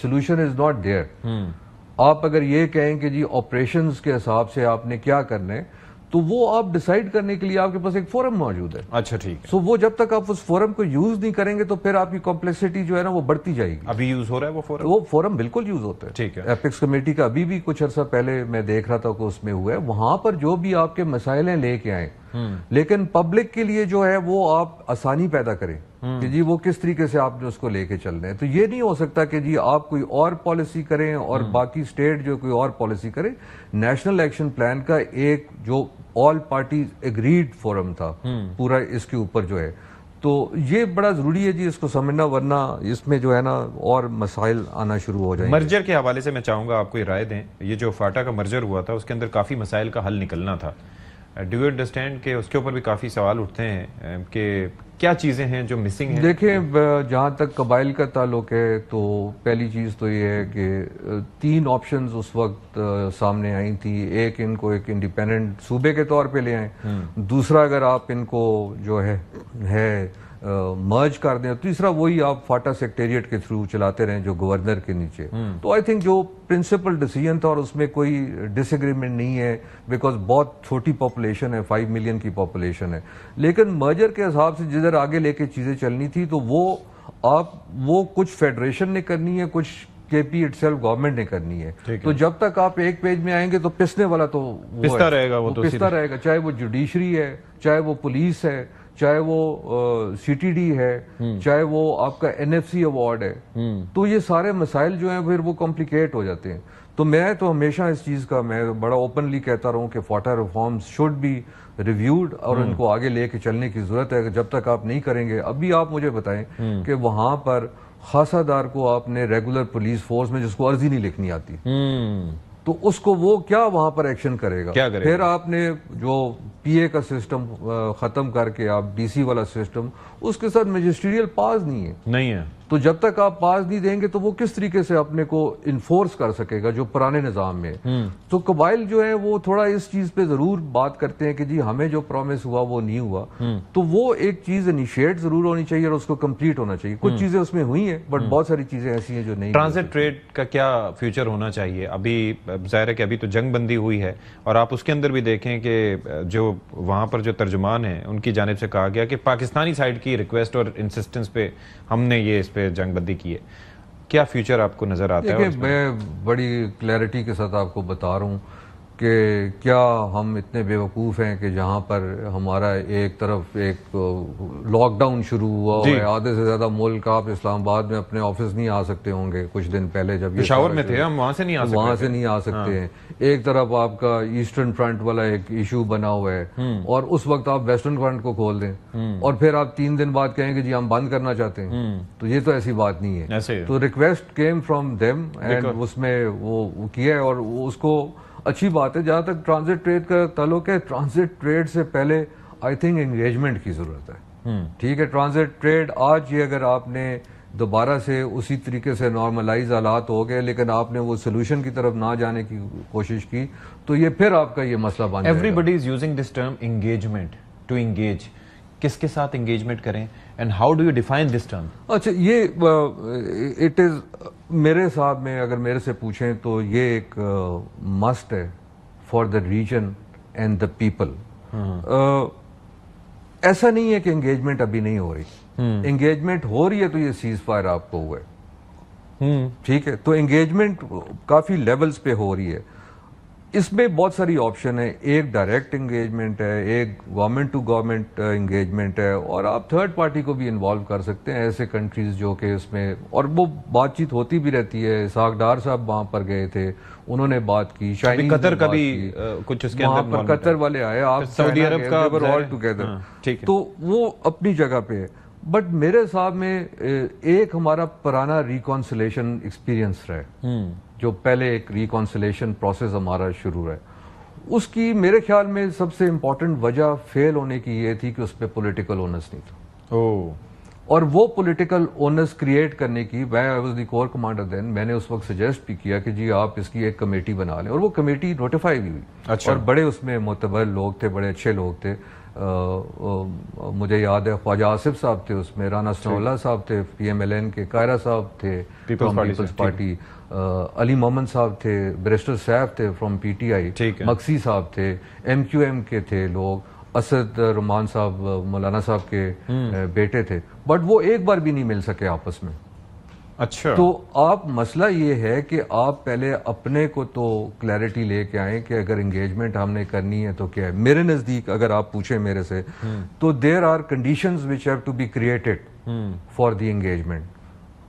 solution is not there. آپ اگر یہ کہیں کہ جی آپریشنز کے حساب سے آپ نے کیا کرنا ہے تو وہ آپ ڈیسائیڈ کرنے کے لیے آپ کے پاس ایک فورم موجود ہے. اچھا ٹھیک ہے. سو وہ جب تک آپ اس فورم کو یوز نہیں کریں گے تو پھر آپ کی کمپلیکسٹی جو ہے نا وہ بڑھتی جائے گی. ابھی یوز ہو رہا ہے وہ فورم؟ وہ فورم بالکل یوز ہوتا ہے. ٹھیک ہے. ایپیکس کمیٹی کا ابھی بھی کچھ عرصہ پہلے میں دیکھ رہا تھا کہ اس میں ہوا ہے. وہاں پر جو بھی آپ کے مسائل ہیں لے کے آئیں, لیکن پبلک کے لیے جو ہے وہ آپ آسانی پیدا کریں کہ جی وہ کس طریقے سے آپ نے اس کو لے کے چلنا ہے. تو یہ نہیں ہو سکتا کہ جی آپ کوئی اور پالیسی کریں اور باقی اسٹیٹ جو کوئی اور پالیسی کرے. نیشنل ایکشن پلان کا ایک جو آل پارٹی اگریڈ فورم تھا پورا اس کے اوپر جو ہے, تو یہ بڑا ضروری ہے جی اس کو سمجھنا, ورنہ اس میں جو ہے نا اور مسائل آنا شروع ہو جائیں گے. مرجر کے حوالے سے میں چاہوں گا آپ کوئی رائے دیں. یہ جو فاٹا کا مرجر ہوا تھا اس کے اندر کافی مسائل کا حل نکلنا تھا. ڈو یو انڈرسٹینڈ کہ اس کے اوپر بھی کافی سوال اٹھتے ہیں کہ کیا چیزیں ہیں جو مسنگ ہیں؟ دیکھیں جہاں تک قبائل کا تعلق ہے تو پہلی چیز تو یہ ہے کہ 3 آپشنز اس وقت سامنے آئی تھی. ایک ان کو ایک انڈیپینڈنٹ صوبے کے طور پہ لے آئیں, دوسرا اگر آپ ان کو جو ہے مرج کر دیں, تیسرا وہی آپ فاٹا سیکٹریٹ کے تھرو چلاتے رہیں جو گورنر کے نیچے. تو آئی تھنک جو پرنسپل ڈیسیژن تھا اور اس میں کوئی ڈس ایگریمنٹ نہیں ہے بیکاز بہت چھوٹی پاپولیشن ہے, 5 ملین کی پاپولیشن ہے. لیکن مرجر کے حساب سے جدھر آگے لے کے چیزیں چلنی تھی تو وہ کچھ فیڈریشن نے کرنی ہے, کچھ کے پی اٹ سیلف گورنمنٹ نے کرنی ہے. تو جب تک آپ ایک پیج میں آئیں گے تو پسنے والا تو پستا رہے گا, وہ پستا رہے گا, چاہے وہ جوڈیشری ہے, چاہے وہ پولیس ہے, چاہے وہ سی ٹی ڈی ہے, چاہے وہ آپ کا NFC ایوارڈ ہے. تو یہ سارے مسائل جو ہیں پھر وہ کمپلیکیٹ ہو جاتے ہیں. تو میں تو ہمیشہ اس چیز کا میں بڑا اوپنلی کہتا رہا ہوں کہ FATA reforms should be reviewed اور ان کو آگے لے کے چلنے کی ضرورت ہے. جب تک آپ نہیں کریں گے, ابھی آپ مجھے بتائیں کہ وہاں پر خاصہ دار کو آپ نے ریگولر پولیس فورس میں جس کو عرضی نہیں لکھنی آتی تو اس کو وہ کیا وہاں پر ایکشن کرے گا؟ پھر آپ نے جو پی اے کا سسٹم ختم کر کے آپ ڈی سی والا سسٹم, اس کے ساتھ میجسٹریل پاس نہیں ہے. تو جب تک آپ پاس نہیں دیں گے تو وہ کس طریقے سے اپنے کو انفورس کر سکے گا جو پرانے نظام میں. تو قبائل جو ہیں وہ تھوڑا اس چیز پہ ضرور بات کرتے ہیں کہ جی ہمیں جو پرومس ہوا وہ نہیں ہوا. تو وہ ایک چیز انیشیٹ ضرور ہونی چاہیے اور اس کو کمپلیٹ ہونا چاہیے. کچھ چیزیں اس میں ہوئی ہیں بٹ بہت ساری چیزیں ایسی ہیں جو نہیں. ٹرانزٹ ٹریڈ کا کیا فیوچر ہونا چاہیے؟ ابھی ظاہر ہے کہ ابھی تو جنگ بندی ہوئی ہے اور آپ اس کے اندر بھی دیکھیں کہ جو وہاں پر جو ترجمان ہیں ان کی جانب سے کہا گیا کہ پاکستانی سائڈ کی ریکویسٹ اور انسسٹنس پہ ہم نے یہ اس پہ جنگ بندی کی ہے. کیا فیوچر آپ کو نظر آتا ہے؟ میں بڑی کلیئرٹی کے ساتھ آپ کو بتا رہا ہوں کہ کیا ہم اتنے بیوقوف ہیں کہ جہاں پر ہمارا ایک طرف ایک لاک ڈاؤن شروع ہوا ہے, آدھے سے زیادہ ملک آپ اسلام آباد میں اپنے آفس نہیں آ سکتے ہوں گے کچھ دن پہلے جب یہ پشاور میں تھے ہم, وہاں سے نہیں آ سکتے ہیں. ایک طرف آپ کا ایسٹرن فرنٹ والا ایک ایشو بنا ہوا ہے اور اس وقت آپ ویسٹرن فرنٹ کو کھول دیں اور پھر آپ 3 دن بعد کہیں کہ جی ہم بند کرنا چاہتے ہیں. تو یہ تو ایسی بات نہیں ہے. تو request came from them and اس میں وہ کیا ہے اور اس کو اچھی بات ہے. جہاں تک ٹرانزٹ ٹریڈ کا تعلق ہے, ٹرانزٹ ٹریڈ سے پہلے آئی تھنک انگیجمنٹ کی ضرورت ہے. ٹھیک ہے, ٹرانزٹ ٹریڈ آج یہ اگر آپ نے دوبارہ سے اسی طریقے سے نارملائز حالات ہو گئے لیکن آپ نے وہ سولوشن کی طرف نہ جانے کی کوشش کی تو یہ پھر آپ کا یہ مسئلہ بن جائے گا. Every is using this term engagement, to engage. کس کے ساتھ انگیجمنٹ کریں and how do you define this term? اچھا, یہ اٹ از میرے حساب میں اگر میرے سے پوچھیں تو یہ ایک مسٹ ہے for the region and the people. ایسا نہیں ہے کہ انگیجمنٹ ابھی نہیں ہو رہی. انگیجمنٹ ہو رہی ہے تو یہ سیز فائر آپ کو ہوا ہے. ٹھیک ہے, تو انگیجمنٹ کافی لیولز پہ ہو رہی ہے. اس میں بہت ساری آپشن ہے. ایک ڈائریکٹ انگیجمنٹ ہے, ایک گورنمنٹ ٹو گورنمنٹ انگیجمنٹ ہے اور آپ تھرڈ پارٹی کو بھی انوالو کر سکتے ہیں. ایسے کنٹریز جو کہ اس میں اور وہ بات چیت ہوتی بھی رہتی ہے. اسحاق ڈار صاحب وہاں پر گئے تھے, انہوں نے بات کی. قطر کا بھی کچھ اس کے اندر وہاں پر قطر والے آئے, آپ سعودی عرب کا آل ٹوگیدر. تو وہ اپنی جگہ پہ ہے. بٹ میرے حساب میں ایک ہمارا پرانا ریکانسلیشن ایکسپیرینس رہا ہے, جو پہلے ایک ریکانسلیشن پروسیس ہمارا شروع ہے, اس کی میرے خیال میں سب سے امپورٹنٹ وجہ فیل ہونے کی یہ تھی کہ اس پہ پولیٹیکل اونس نہیں تھا. اور وہ پولیٹیکل اونس کریٹ کرنے کی I was the corps commander then, میں نے اس وقت سجیسٹ بھی کیا کہ جی آپ اس کی ایک کمیٹی بنا لیں, اور وہ کمیٹی نوٹیفائی بھی ہوئی. اور بڑے اس میں معتبر لوگ تھے, بڑے اچھے لوگ تھے. مجھے یاد ہے خواجہ آصف صاحب تھے اس میں, رانا ثناء اللہ صاحب تھے PMLN کے, قاہرہ صاحب تھے پیپلز پارٹی, علی محمد صاحب تھے, بیرسٹر سیف تھے فرام PTI, مکسی صاحب تھے, MQM کے تھے لوگ, اسد رحمان صاحب مولانا صاحب کے بیٹے تھے, بٹ وہ ایک بار بھی نہیں مل سکے آپس میں. اچھا, تو آپ مسئلہ یہ ہے کہ آپ پہلے اپنے کو تو کلیئرٹی لے کے آئیں کہ اگر انگیجمنٹ ہم نے کرنی ہے تو کیا ہے. میرے نزدیک اگر آپ پوچھیں میرے سے تو there are conditions which have to be created for the engagement.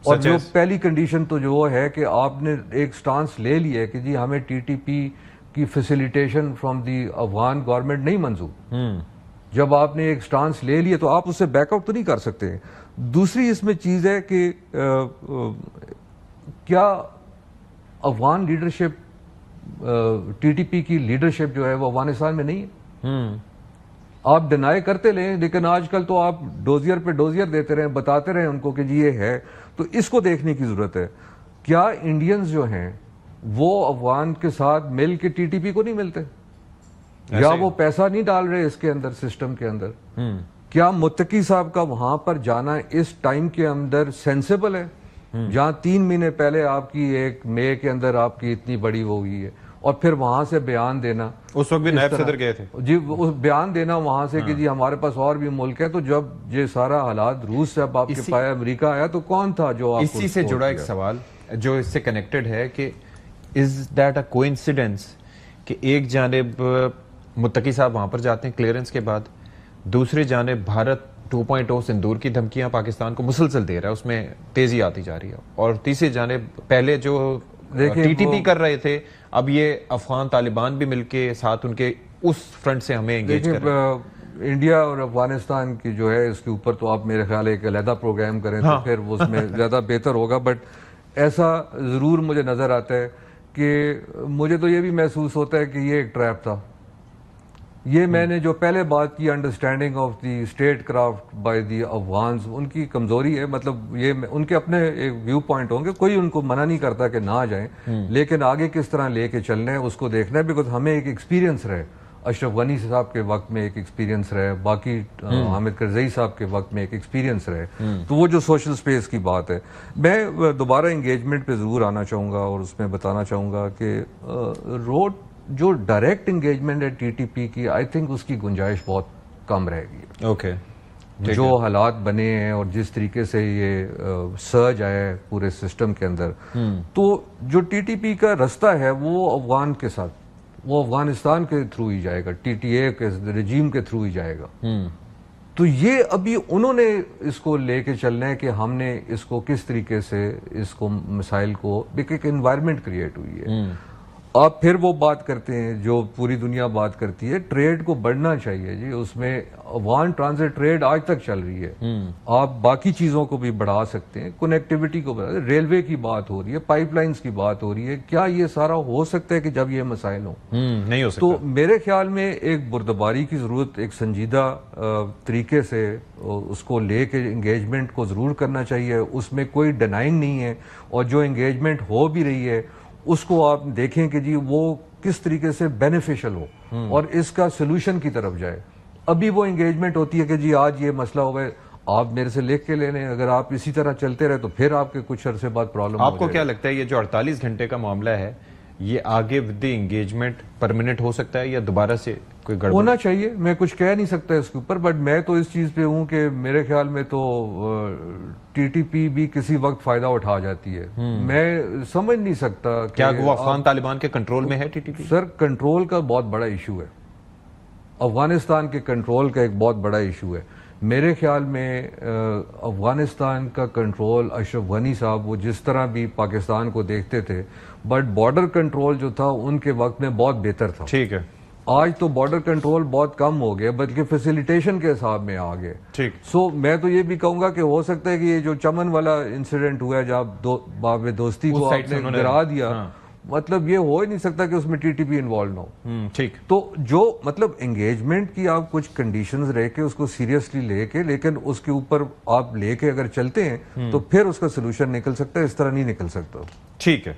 اور جو پہلی کنڈیشن تو جو ہے کہ آپ نے ایک سٹانس لے لی ہے کہ جی ہمیں TTP کی facilitation from the Afghan government نہیں منظور. جب آپ نے ایک سٹانس لے لی ہے تو آپ اس سے بیک آؤٹ تو نہیں کر سکتے. دوسری اس میں چیز ہے کہ کیا افغان لیڈرشپ TTP کی لیڈرشپ جو ہے وہ افغانستان میں نہیں ہے. آپ ڈینائی کرتے لیں, لیکن آج کل تو آپ ڈوزیئر پہ ڈوزیئر دیتے رہیں, بتاتے رہیں ان کو کہ جی یہ ہے. تو اس کو دیکھنے کی ضرورت ہے. کیا انڈینز جو ہیں وہ افغان کے ساتھ مل کے TTP کو نہیں ملتے, یا وہ پیسہ نہیں ڈال رہے اس کے اندر, سسٹم کے اندر. کیا متقی صاحب کا وہاں پر جانا اس ٹائم کے اندر سینسیبل ہے, جہاں 3 مہینے پہلے آپ کی ایک مئی کے اندر آپ کی اتنی بڑی وہ ہوئی ہے, اور پھر وہاں سے بیان دینا, اس وقت بھی نائب صدر گئے تھے جی, بیان دینا وہاں سے کہ جی ہمارے پاس اور بھی ملک ہے. تو جب یہ سارا حالات روس سے اب آپ کے پایا امریکہ آیا تو کون تھا جو آپ کو. اسی سے جڑا ایک سوال جو اس سے کنیکٹڈ ہے کہ از دیٹ اے کوئنسیڈنس کہ ایک جانب متقی صاحب وہاں پر جاتے ہیں کلیئرنس کے بعد, دوسری جانب بھارت 2.0 سندور کی دھمکیاں پاکستان کو مسلسل دے رہا ہے, اس میں تیزی آتی جا رہی ہے, اور تیسری جانب پہلے جو TTP کر رہے تھے اب یہ افغان طالبان بھی مل کے ساتھ ان کے اس فرنٹ سے ہمیں انگیج کر رہے ہیں. انڈیا اور افغانستان کی جو ہے اس کے اوپر تو آپ میرے خیال ایک علیحدہ پروگرام کریں تو پھر اس میں زیادہ بہتر ہوگا. بٹ ایسا ضرور مجھے نظر آتا ہے کہ مجھے تو یہ بھی محسوس ہوتا ہے کہ یہ ایک ٹریپ تھا. یہ میں نے جو پہلے بات کی understanding of the statecraft by the Afghans, ان کی کمزوری ہے. مطلب یہ ان کے اپنے ایک ویو پوائنٹ ہوں گے, کوئی ان کو منع نہیں کرتا کہ نہ جائیں, لیکن آگے کس طرح لے کے چلنا ہے اس کو دیکھنا ہے. بیکاز ہمیں ایک ایکسپیرینس رہے, اشرف غنی صاحب کے وقت میں ایک ایکسپیرینس رہے, باقی حامد کرزئی صاحب کے وقت میں ایک ایکسپیرینس رہے. تو وہ جو سوشل سپیس کی بات ہے, میں دوبارہ انگیجمنٹ پہ ضرور آنا چاہوں گا اور اس میں بتانا چاہوں گا کہ روڈ جو ڈائریکٹ انگیجمنٹ ہے TTP کی, آئی تھنک اس کی گنجائش بہت کم رہے گی. اوکے, جو حالات بنے ہیں اور جس طریقے سے یہ سرج آیا ہے پورے سسٹم کے اندر, تو جو TTP کا رستہ ہے وہ افغان کے ساتھ, وہ افغانستان کے تھرو ہی جائے گا, TTA کے رجیم کے تھرو ہی جائے گا. تو یہ ابھی انہوں نے اس کو لے کے چلنا ہے کہ ہم نے اس کو کس طریقے سے اس کو مسائل کو, ایک انوائرمنٹ کریٹ ہوئی ہے. آپ پھر وہ بات کرتے ہیں جو پوری دنیا بات کرتی ہے, ٹریڈ کو بڑھنا چاہیے جی. اس میں افغان ٹرانزٹ ٹریڈ آج تک چل رہی ہے, آپ باقی چیزوں کو بھی بڑھا سکتے ہیں, کنیکٹیوٹی کو بڑھا, ریلوے کی بات ہو رہی ہے, پائپ لائنز کی بات ہو رہی ہے. کیا یہ سارا ہو سکتا ہے کہ جب یہ مسائل ہوں؟ نہیں ہو سکتا. تو میرے خیال میں ایک بردباری کی ضرورت, ایک سنجیدہ طریقے سے اس کو لے کے انگیجمنٹ کو ضرور کرنا چاہیے. اس میں کوئی ڈینائنگ نہیں ہے, اور جو انگیجمنٹ ہو بھی رہی ہے اس کو آپ دیکھیں کہ جی وہ کس طریقے سے بینیفیشل ہو اور اس کا سلوشن کی طرف جائے. ابھی وہ انگیجمنٹ ہوتی ہے کہ جی آج یہ مسئلہ ہو گئے, آپ میرے سے لکھ کے لے لیں, اگر آپ اسی طرح چلتے رہے تو پھر آپ کے کچھ عرصے بعد پرابلم. آپ کو کیا لگتا ہے یہ جو 48 گھنٹے کا معاملہ ہے یہ آگے ود دی انگیجمنٹ پرماننٹ ہو سکتا ہے یا دوبارہ سے کوئی گڑبڑ ہونا چاہیے؟ میں کچھ کہہ نہیں سکتا اس کے اوپر, بٹ میں تو اس چیز پہ ہوں کہ میرے خیال میں تو TTP بھی کسی وقت فائدہ اٹھا جاتی ہے. میں سمجھ نہیں سکتا کیا وہ افغان طالبان کے کنٹرول میں ہے TTP. سر کنٹرول کا بہت بڑا ایشو ہے, افغانستان کے کنٹرول کا ایک بہت بڑا ایشو ہے. میرے خیال میں افغانستان کا کنٹرول اشرف غنی صاحب وہ جس طرح بھی پاکستان کو دیکھتے تھے, بٹ بارڈر کنٹرول جو تھا ان کے وقت میں بہت بہتر تھا. ٹھیک ہے, آج تو بارڈر کنٹرول بہت کم ہو گیا, بلکہ فیسیلیٹیشن کے حساب میں آ گئے. ٹھیک. سو میں تو یہ بھی کہوں گا کہ ہو سکتا ہے کہ یہ جو چمن والا انسیڈنٹ ہوا ہے جب باب دوستی کو آپ نے گرا دیا, مطلب یہ ہو ہی نہیں سکتا کہ اس میں ٹی ٹی پی انوالو نہ ہو. ٹھیک. تو جو مطلب انگیجمنٹ کی آپ کچھ کنڈیشنز رہ کے اس کو سیریسلی لے کے لیکن اس کے اوپر آپ لے کے اگر چلتے ہیں تو پھر اس کا سلوشن نکل سکتا ہے, اس طرح نہیں نکل سکتا. ٹھیک ہے,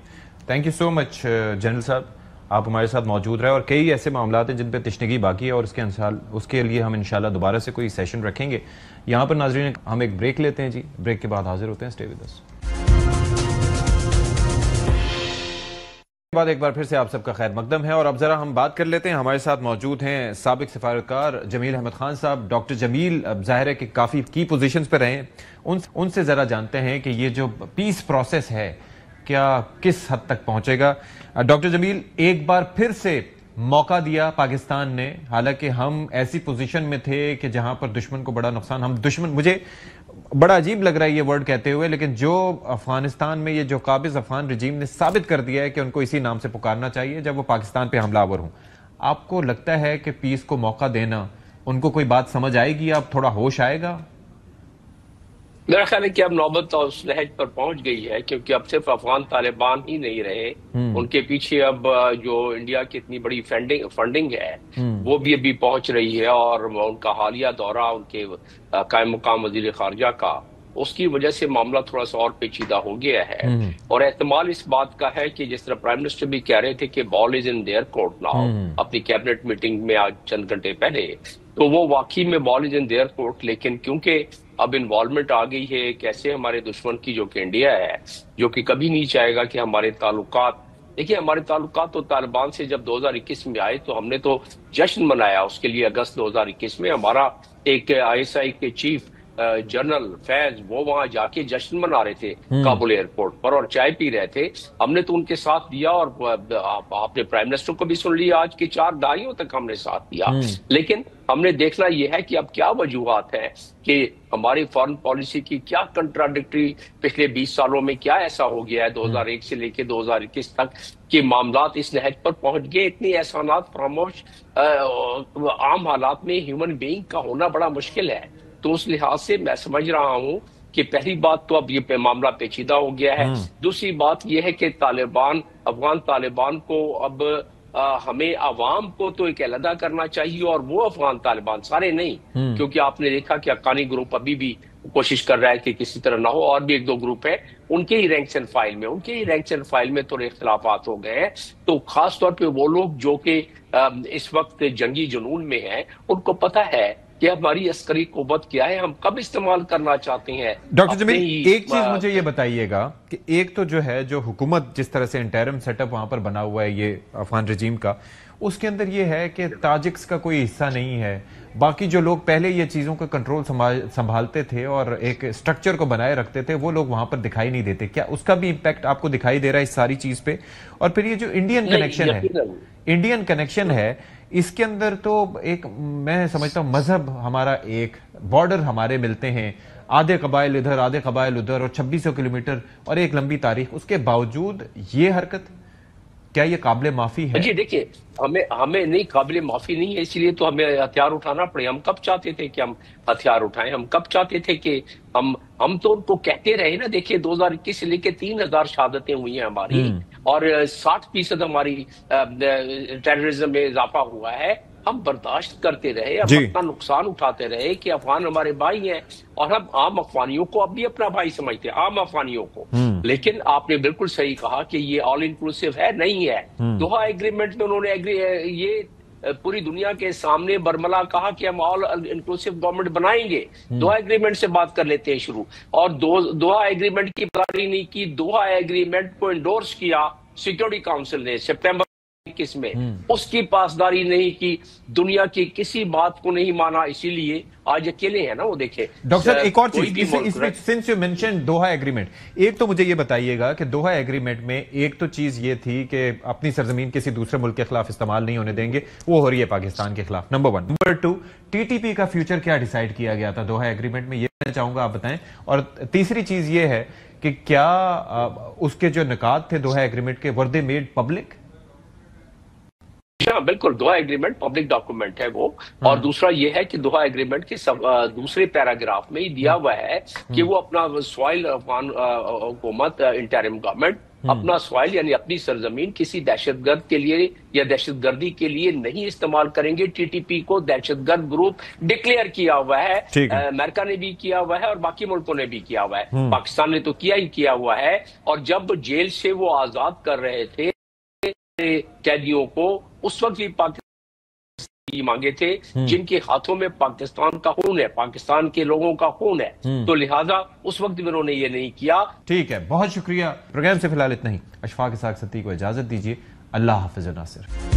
thank you so much general صاحب, آپ ہمارے ساتھ موجود رہے, اور کئی ایسے معاملات ہیں جن پہ تشنگی باقی ہے اور اس کے لیے ہم انشاءاللہ دوبارہ سے کوئی سیشن رکھیں گے. یہاں پر ناظرین ہم ایک بریک لیتے ہیں جی, بریک کے بعد حاضر ہوتے ہیں. Stay with us. بعد ایک بار پھر سے آپ سب کا خیر مقدم ہے, اور اب ذرا ہم بات کر لیتے ہیں. ہمارے ساتھ موجود ہیں سابق سفارتکار جمیل احمد خان صاحب. ڈاکٹر جمیل ظاہر ہے کہ کافی کی پوزیشنز پہ رہے ہیں, ان سے ذرا جانتے ہیں کہ یہ جو پیس پروسیس ہے کیا کس حد تک پہنچے گا. ڈاکٹر جمیل, ایک بار پھر سے موقع دیا پاکستان نے, حالانکہ ہم ایسی پوزیشن میں تھے کہ جہاں پر دشمن کو بڑا نقصان, مجھے بڑا عجیب لگ رہا ہے یہ ورڈ کہتے ہوئے, لیکن جو افغانستان میں یہ جو قابض افغان رجیم نے ثابت کر دیا ہے کہ ان کو اسی نام سے پکارنا چاہیے جب وہ پاکستان پہ حملہ آور ہوں, آپ کو لگتا ہے کہ پیس کو موقع دینا ان کو کوئی بات سمجھ آئے گی, اب تھوڑا ہوش آئے گا؟ میرا خیال ہے کہ اب نوبت اس نہج پر پہنچ گئی ہے, کیونکہ اب صرف افغان طالبان ہی نہیں رہے, ان کے پیچھے اب جو انڈیا کی اتنی بڑی فنڈنگ ہے وہ بھی ابھی پہنچ رہی ہے, اور ان کا حالیہ دورہ ان کے قائم مقام وزیر خارجہ کا, اس کی وجہ سے معاملہ تھوڑا سا اور پیچیدہ ہو گیا ہے. اور احتمال اس بات کا ہے کہ جس طرح پرائم منسٹر بھی کہہ رہے تھے کہ بال از ان دیئر کورٹ ناؤ اپنی کیبنٹ میٹنگ میں آج چند گھنٹے پہلے, تو وہ واقعی میں بال از ان دیئر کورٹ, لیکن کیونکہ اب انوالومنٹ آ گئی ہے کیسے ہمارے دشمن کی جو کہ انڈیا ہے, جو کہ کبھی نہیں چاہے گا کہ ہمارے تعلقات, دیکھیں ہمارے تعلقات تو طالبان سے جب 2021 میں آئے تو ہم نے تو جشن منایا اس کے لیے. اگست 2021 میں ہمارا ایک آئی ایس آئی کے چیف جنرل فیض وہ وہاں جا کے جشن منا رہے تھے کابل ایئرپورٹ پر, اور چائے پی رہے تھے. ہم نے تو ان کے ساتھ دیا, اور آپ نے پرائم منسٹر کو بھی سن لیا, آج کے 4 دہائیوں تک ہم نے ساتھ دیا. لیکن ہم نے دیکھنا یہ ہے کہ اب کیا وجوہات ہیں کہ ہماری فارن پالیسی کی کیا کنٹراڈکٹری پچھلے 20 سالوں میں کیا ایسا ہو گیا ہے 2001 سے لے کے 2021 تک کہ معاملات اس نہج پر پہنچ گئے. اتنے احسانات فراموش عام حالات میں ہیومن بینگ کا ہونا بڑا مشکل ہے. تو اس لحاظ سے میں سمجھ رہا ہوں کہ پہلی بات تو اب یہ معاملہ پیچیدہ ہو گیا ہے. دوسری بات یہ ہے کہ افغان طالبان کو اب ہمیں عوام کو تو ایک علیحدہ کرنا چاہیے, اور وہ افغان طالبان سارے نہیں, کیونکہ آپ نے دیکھا کہ حقانی گروپ ابھی بھی کوشش کر رہا ہے کہ کسی طرح نہ ہو, اور بھی 1-2 گروپ ہیں ان کے ہی رینکس اینڈ فائل میں تھوڑے اختلافات ہو گئے ہیں. تو خاص طور پہ وہ لوگ جو کہ اس وقت جنگی جنون میں ہیں, ان کو پتہ ہے کہ ہماری عسکری قوت کیا ہے, ہم کب استعمال کرنا چاہتے ہیں. ڈاکٹر جمیل, ایک چیز مجھے یہ بتائیے گا کہ ایک تو جو ہے جو حکومت جس طرح سے انٹرم سیٹ اپ وہاں پر بنا ہوا ہے یہ افغان رجیم کا, اس کے اندر یہ ہے کہ تاجکس کا کوئی حصہ نہیں ہے, باقی جو لوگ پہلے یہ چیزوں کا کنٹرول سنبھالتے تھے اور ایک سٹرکچر کو بنائے رکھتے تھے وہ لوگ وہاں پر دکھائی نہیں دیتے. کیا اس کا بھی امپیکٹ آپ کو دکھائی دے رہا ہے اس ساری چیز پہ؟ اور پھر یہ جو انڈین کنیکشن ہے اس کے اندر تو ایک میں سمجھتا ہوں مذہب ہمارا, ایک بارڈر ہمارے ملتے ہیں, آدھے قبائل ادھر آدھے قبائل ادھر, اور 2600 کلومیٹر اور ایک لمبی تاریخ, اس کے باوجود یہ حرکت کیا یہ قابل معافی ہے؟ جی دیکھیے, ہمیں نہیں قابل معافی نہیں ہے, اس لیے تو ہمیں ہتھیار اٹھانا پڑے. ہم کب چاہتے تھے کہ ہم ہتھیار اٹھائیں, ہم کب چاہتے تھے کہ ہم تو ان کو کہتے رہے نا. دیکھیے 2021 سے لے کے 3000 شہادتیں ہوئی ہیں ہماری, اور 60% ہماری ٹیررزم میں اضافہ ہوا ہے. ہم برداشت کرتے رہے, ہم اپنا نقصان اٹھاتے رہے کہ افغان ہمارے بھائی ہیں, اور ہم عام افغانیوں کو اب بھی اپنا بھائی سمجھتے ہیں, عام افغانیوں کو. لیکن آپ نے بالکل صحیح کہا کہ یہ آل انکلوسیو ہے, نہیں ہے. دوحہ ایگریمنٹ میں انہوں نے یہ پوری دنیا کے سامنے برملا کہا کہ ہم آل انکلوسیو گورنمنٹ بنائیں گے. دوحہ ایگریمنٹ سے بات کر لیتے ہیں شروع, اور دوحہ ایگریمنٹ کی بات نہیں کی, دوحہ ایگریمنٹ کو انڈورس کیا سیکورٹی کاؤنسل نے سپٹمبر 2021 میں, اس کی پاسداری نہیں کی, دنیا کی کسی بات کو نہیں مانا, اسی لیے آج اکیلے ہیں نا وہ. دیکھیں ڈاکٹر صاحب ایک اور چیز since you mention Doha agreement, ایک تو مجھے یہ بتائیے گا کہ دوحہ ایگریمنٹ میں ایک تو چیز یہ تھی کہ اپنی سرزمین کسی دوسرے ملک کے خلاف استعمال نہیں ہونے دیں گے, وہ ہو رہی ہے پاکستان کے خلاف, نمبر 1. نمبر 2, ٹی ٹی پی کا فیوچر کیا ڈیسائیڈ کیا گیا تھا دوحہ ایگریمنٹ میں, یہ میں چاہوں گا آپ بتائیں. اور تیسری چیز یہ ہے کہ کیا اس کے جو نکات تھے دوحہ ایگریمنٹ کے ور دے میڈ پبلک؟ ہاں بالکل, دوحہ ایگریمنٹ پبلک ڈاکومنٹ ہے وہ. اور دوسرا یہ ہے کہ دوحہ ایگریمنٹ کے دوسرے پیراگراف میں ہی دیا ہوا ہے کہ وہ اپنا سوائل افغان حکومت انٹرم گورنمنٹ اپنا سوائل یعنی اپنی سرزمین کسی دہشت گرد کے لیے یا دہشت گردی کے لیے نہیں استعمال کریں گے. ٹی ٹی پی کو دہشت گرد گروپ ڈکلیئر کیا ہوا ہے, امریکہ نے بھی کیا ہوا ہے اور باقی ملکوں نے بھی کیا ہوا ہے, پاکستان نے تو کیا ہوا ہے. اور جب جیل سے وہ آزاد کر رہے تھے قیدیوں کو, اس وقت بھی پاکستان مانگے تھے جن کے ہاتھوں میں پاکستان کا خون ہے, پاکستان کے لوگوں کا خون ہے, تو لہذا اس وقت بھی انہوں نے یہ نہیں کیا. ٹھیک ہے, بہت شکریہ. پروگرام سے فی الحال اتنا ہی. اشفاق اسحاق ستی کو اجازت دیجیے. اللہ حافظ ناصر.